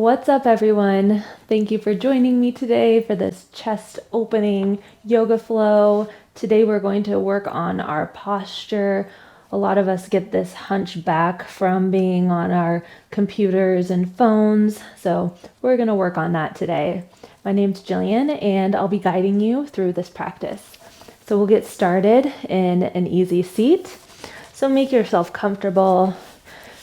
What's up, everyone? Thank you for joining me today for this chest opening yoga flow. Today we're going to work on our posture. A lot of us get this hunch back from being on our computers and phones, so we're going to work on that today. My name's Gillian, and I'll be guiding you through this practice. So we'll get started in an easy seat. So make yourself comfortable.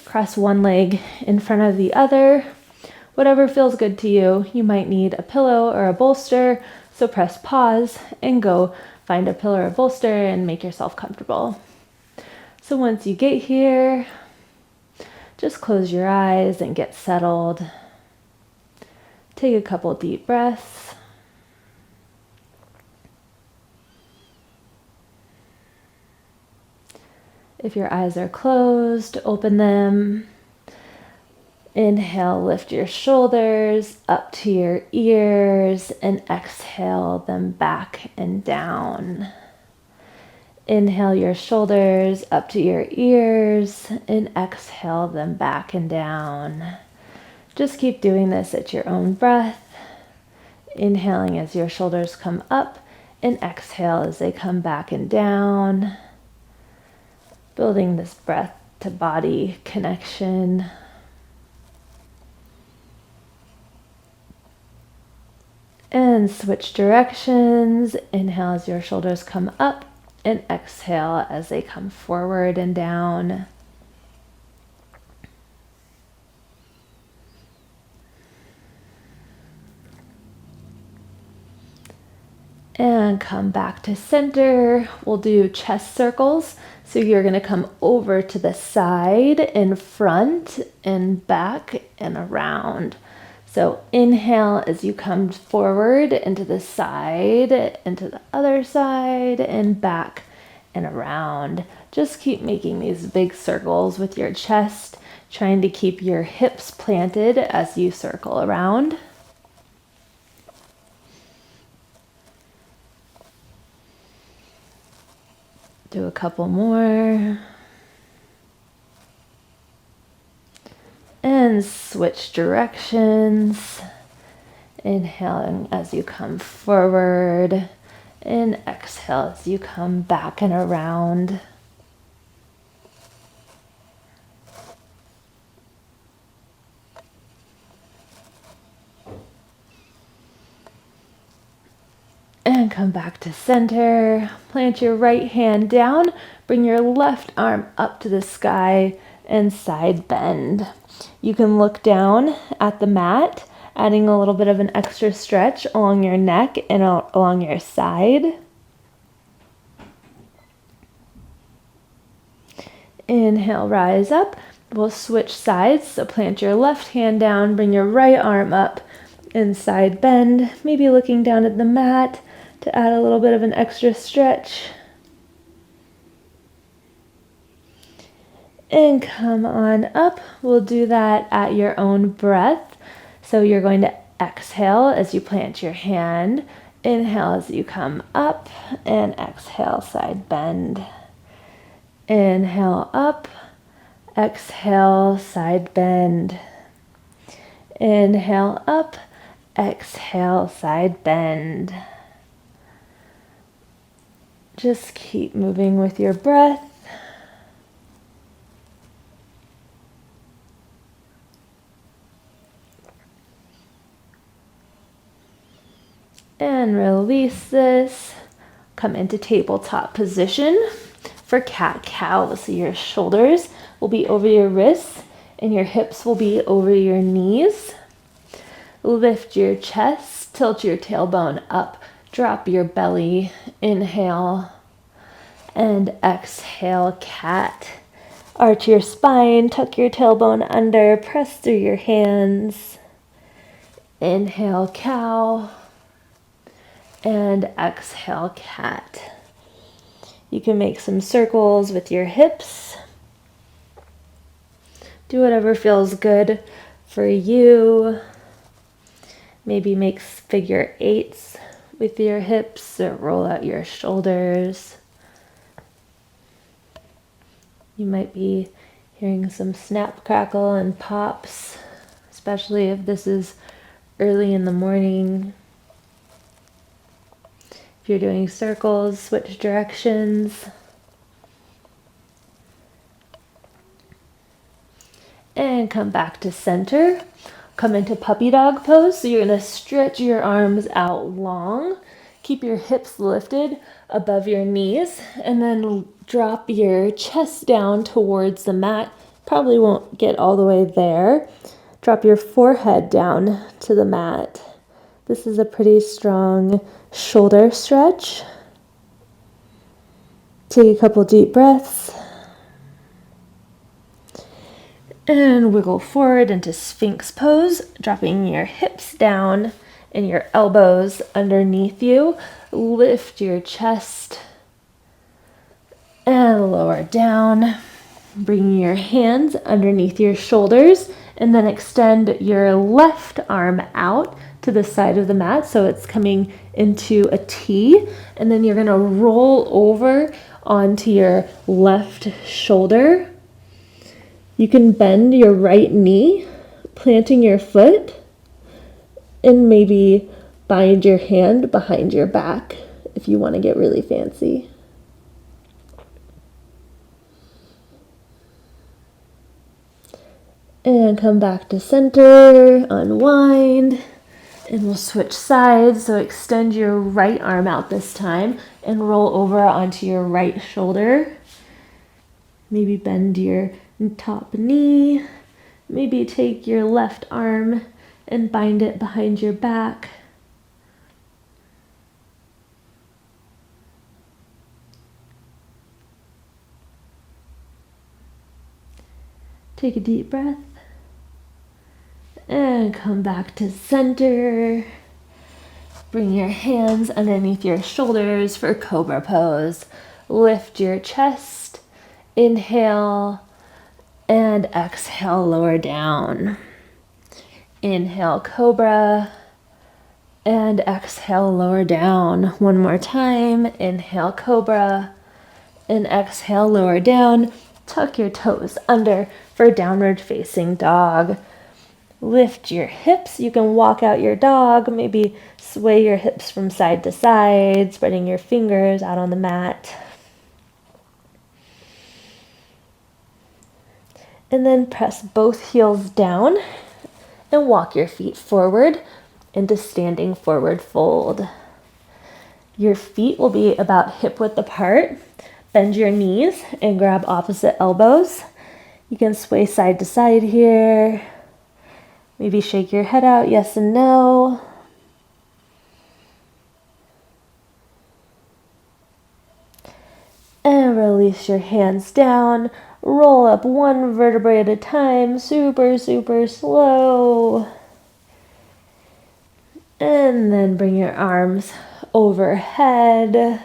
Cross one leg in front of the other. Whatever feels good to you. You might need a pillow or a bolster, so press pause and go find a pillow or bolster and make yourself comfortable. So once you get here, just close your eyes and get settled. Take a couple deep breaths. If your eyes are closed, open them. Inhale, lift your shoulders up to your ears and exhale them back and down. Inhale your shoulders up to your ears and exhale them back and down. Just keep doing this at your own breath. Inhaling as your shoulders come up and exhale as they come back and down. Building this breath to body connection. And switch directions. Inhale as your shoulders come up and exhale as they come forward and down. And come back to center. We'll do chest circles. So you're going to come over to the side and front and back and around. So inhale as you come forward into the side, into the other side, and back and around. Just keep making these big circles with your chest, trying to keep your hips planted as you circle around. Do a couple more. And switch directions. Inhaling as you come forward and exhale as you come back and around. And come back to center. Plant your right hand down. Bring your left arm up to the sky and side bend. You can look down at the mat, adding a little bit of an extra stretch along your neck and along your side. Inhale, rise up. We'll switch sides. So plant your left hand down, bring your right arm up and side bend, maybe looking down at the mat to add a little bit of an extra stretch. And come on up. We'll do that at your own breath. So you're going to exhale as you plant your hand. Inhale as you come up and exhale, side bend. Inhale up, exhale, side bend. Inhale up, exhale, side bend. Just keep moving with your breath. And release this. Come into tabletop position for cat-cow. So your shoulders will be over your wrists and your hips will be over your knees. Lift your chest, tilt your tailbone up, drop your belly. Inhale and exhale, cat. Arch your spine, tuck your tailbone under, press through your hands. Inhale, cow. And exhale, cat. You can make some circles with your hips. Do whatever feels good for you. Maybe make figure eights with your hips or roll out your shoulders. You might be hearing some snap, crackle, and pops. especially if this is early in the morning. If you're doing circles, switch directions. And come back to center. Come into puppy dog pose. So you're going to stretch your arms out long. Keep your hips lifted above your knees. And then drop your chest down towards the mat. Probably won't get all the way there. Drop your forehead down to the mat. This is a pretty strong shoulder stretch. Take a couple deep breaths. And wiggle forward into Sphinx pose, dropping your hips down and your elbows underneath you. Lift your chest and lower down. Bring your hands underneath your shoulders and then extend your left arm out to the side of the mat so it's coming into a T. And then you're going to roll over onto your left shoulder. You can bend your right knee, planting your foot, and maybe bind your hand behind your back if you want to get really fancy. And come back to center, unwind, and we'll switch sides. So extend your right arm out this time and roll over onto your right shoulder. Maybe bend your top knee. Maybe take your left arm and bind it behind your back. Take a deep breath. And come back to center. Bring your hands underneath your shoulders for cobra pose. Lift your chest. Inhale. And exhale, lower down. Inhale, cobra. And exhale, lower down. One more time. Inhale, cobra. And exhale, lower down. Tuck your toes under for downward facing dog. Lift your hips. You can walk out your dog. Maybe sway your hips from side to side, spreading your fingers out on the mat. And then press both heels down and walk your feet forward into standing forward fold. Your feet will be about hip width apart. Bend your knees and grab opposite elbows. You can sway side to side here. Maybe shake your head out, yes and no. And release your hands down. Roll up one vertebrae at a time, super, super slow. And then bring your arms overhead.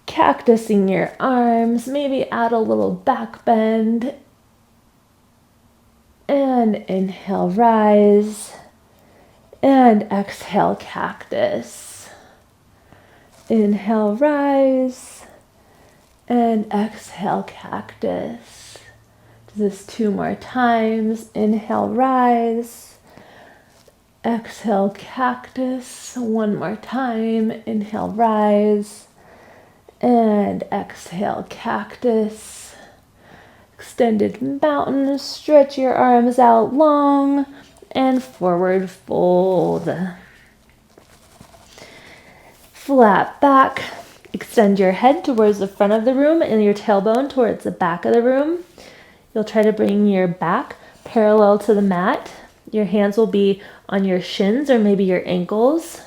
Cactusing your arms, maybe add a little back bend. And inhale, rise. And exhale, cactus. Inhale, rise. And exhale, cactus. Do this 2 more times. Inhale, rise. Exhale, cactus. 1 more time. Inhale, rise. And exhale, cactus. Extended mountain. Stretch your arms out long. And forward fold. Flat back. Extend your head towards the front of the room and your tailbone towards the back of the room. You'll try to bring your back parallel to the mat. Your hands will be on your shins or maybe your ankles.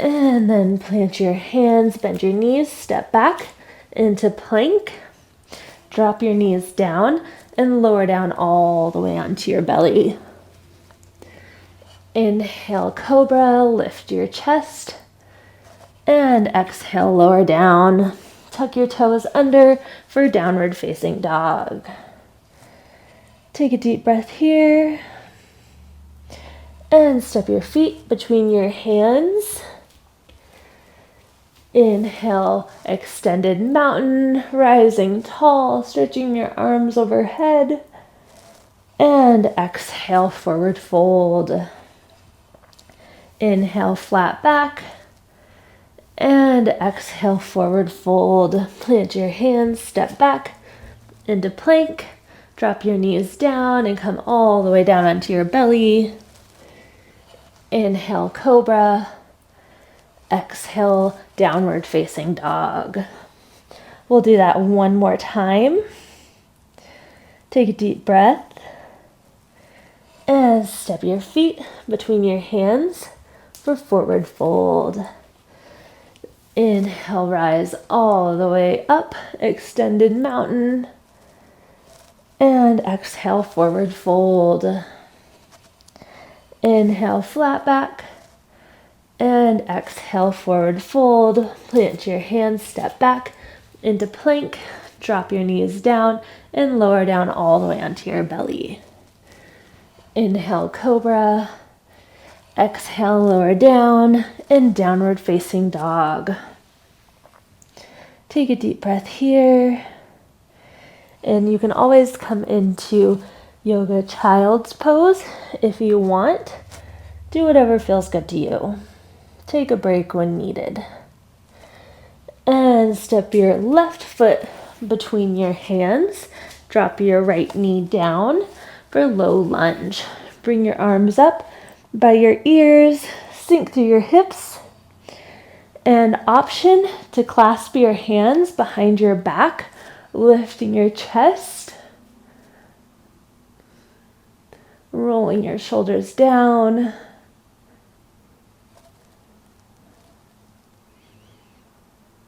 And then plant your hands, bend your knees, step back into plank. Drop your knees down and lower down all the way onto your belly. Inhale, cobra, lift your chest. And exhale, lower down. Tuck your toes under for downward facing dog. Take a deep breath here. And step your feet between your hands. Inhale, extended mountain, rising tall, stretching your arms overhead. And exhale, forward fold. Inhale, flat back. And exhale, forward fold. Plant your hands, step back into plank. Drop your knees down and come all the way down onto your belly. Inhale, cobra. Exhale, downward facing dog. We'll do that one more time. Take a deep breath. And step your feet between your hands for forward fold. Inhale, rise all the way up, extended mountain. And exhale, forward fold. Inhale, flat back. And exhale, forward fold. Plant your hands, step back into plank. Drop your knees down and lower down all the way onto your belly. Inhale, cobra. Exhale, lower down and downward facing dog. Take a deep breath here. And you can always come into yoga child's pose if you want. Do whatever feels good to you. Take a break when needed. And step your left foot between your hands. Drop your right knee down for low lunge. Bring your arms up by your ears. Sink through your hips. And option to clasp your hands behind your back, lifting your chest. Rolling your shoulders down.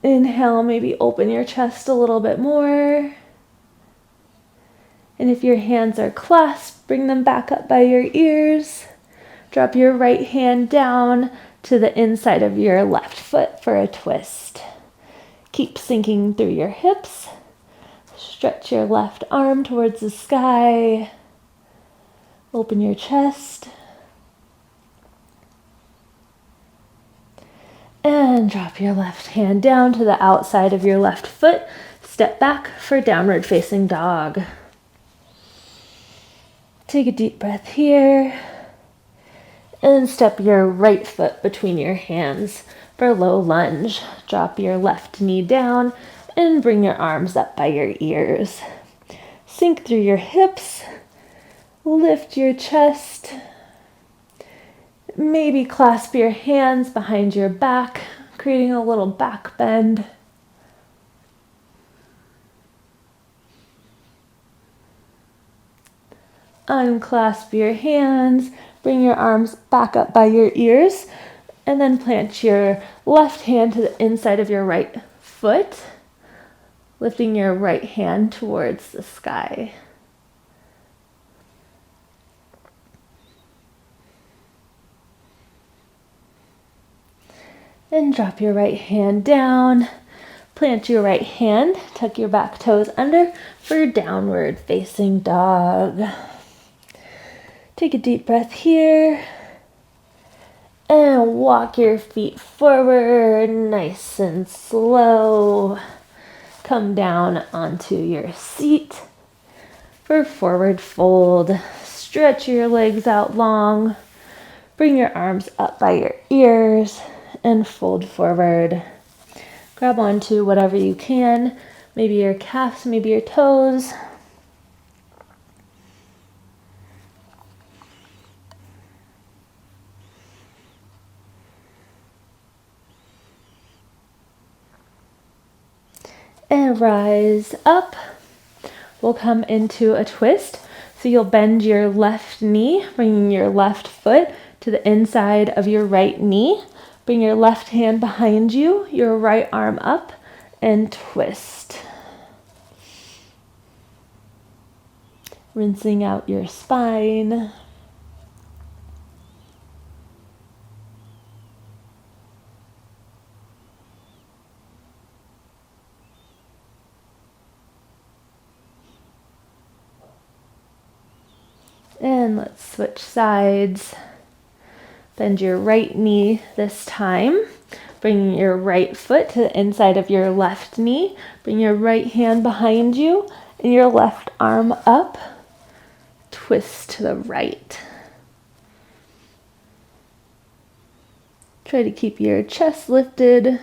Inhale, maybe open your chest a little bit more. And if your hands are clasped, bring them back up by your ears. Drop your right hand down to the inside of your left foot for a twist. Keep sinking through your hips. Stretch your left arm towards the sky. Open your chest. And drop your left hand down to the outside of your left foot. Step back for downward facing dog. Take a deep breath here. And step your right foot between your hands for low lunge. Drop your left knee down and bring your arms up by your ears. Sink through your hips. Lift your chest. Maybe clasp your hands behind your back, creating a little back bend. Unclasp your hands, bring your arms back up by your ears, and then plant your left hand to the inside of your right foot, lifting your right hand towards the sky. And drop your right hand down. Plant your right hand, tuck your back toes under for downward facing dog. Take a deep breath here. And walk your feet forward, nice and slow. Come down onto your seat for forward fold. Stretch your legs out long. Bring your arms up by your ears and fold forward. Grab onto whatever you can, maybe your calves, maybe your toes. And rise up. We'll come into a twist. So you'll bend your left knee, bringing your left foot to the inside of your right knee. Bring your left hand behind you, your right arm up, and twist. Rinsing out your spine. And let's switch sides. Bend your right knee this time. Bring your right foot to the inside of your left knee. Bring your right hand behind you and your left arm up. twist to the right. Try to keep your chest lifted.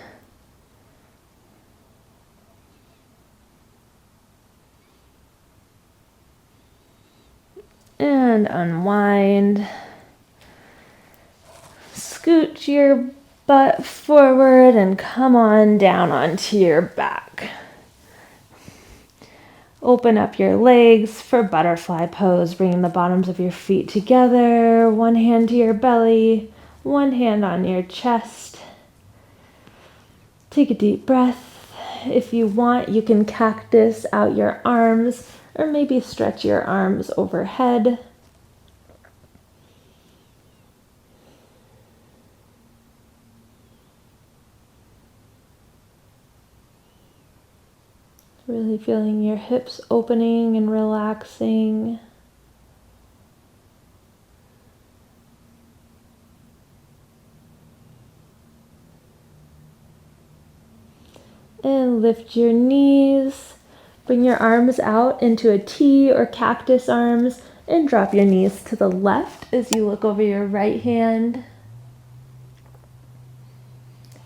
And unwind. Scoot your butt forward and come on down onto your back. Open up your legs for butterfly pose, bringing the bottoms of your feet together, one hand to your belly, one hand on your chest. Take a deep breath. If you want, you can cactus out your arms or maybe stretch your arms overhead. Really feeling your hips opening and relaxing. And lift your knees. Bring your arms out into a T or cactus arms and drop your knees to the left as you look over your right hand.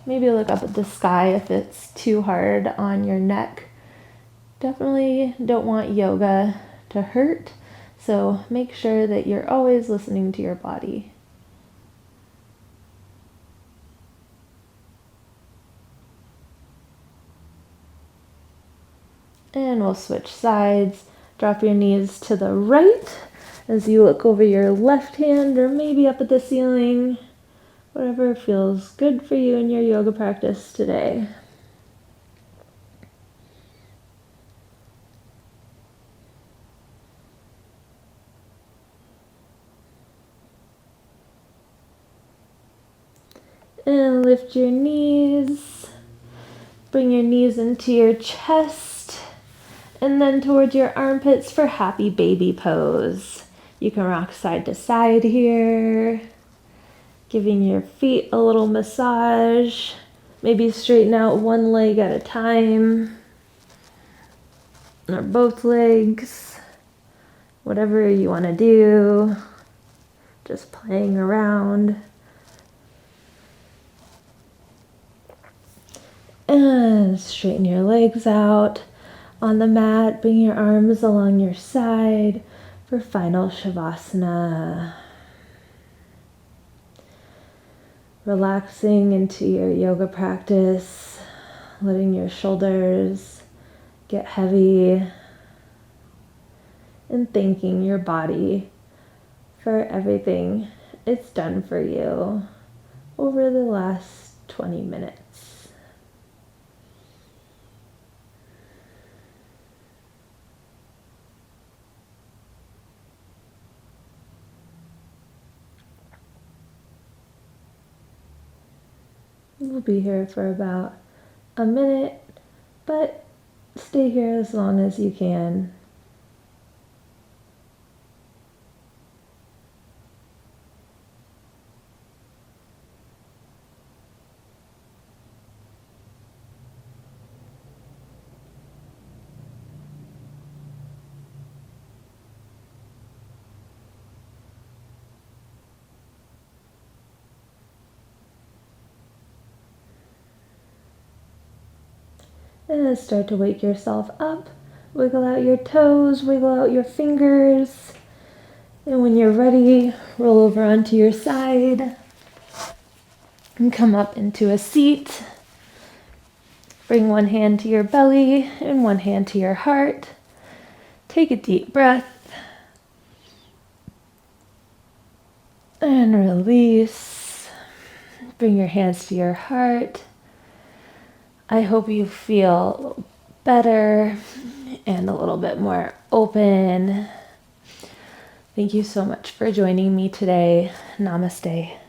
Maybe look up at the sky if it's too hard on your neck. Definitely don't want yoga to hurt, so make sure that you're always listening to your body. And we'll switch sides. Drop your knees to the right as you look over your left hand or maybe up at the ceiling. Whatever feels good for you in your yoga practice today. And lift your knees. Bring your knees into your chest. And then towards your armpits for happy baby pose. You can rock side to side here. Giving your feet a little massage. Maybe straighten out one leg at a time. Or both legs. Whatever you want to do. Just playing around. And straighten your legs out on the mat. Bring your arms along your side for final Shavasana. Relaxing into your yoga practice, letting your shoulders get heavy, and thanking your body for everything it's done for you over the last 20 minutes. We'll be here for about a minute, but stay here as long as you can. And start to wake yourself up. Wiggle out your toes, wiggle out your fingers. And when you're ready, roll over onto your side and come up into a seat. Bring one hand to your belly and one hand to your heart. Take a deep breath and release. Bring your hands to your heart. I hope you feel better and a little bit more open. Thank you so much for joining me today. Namaste.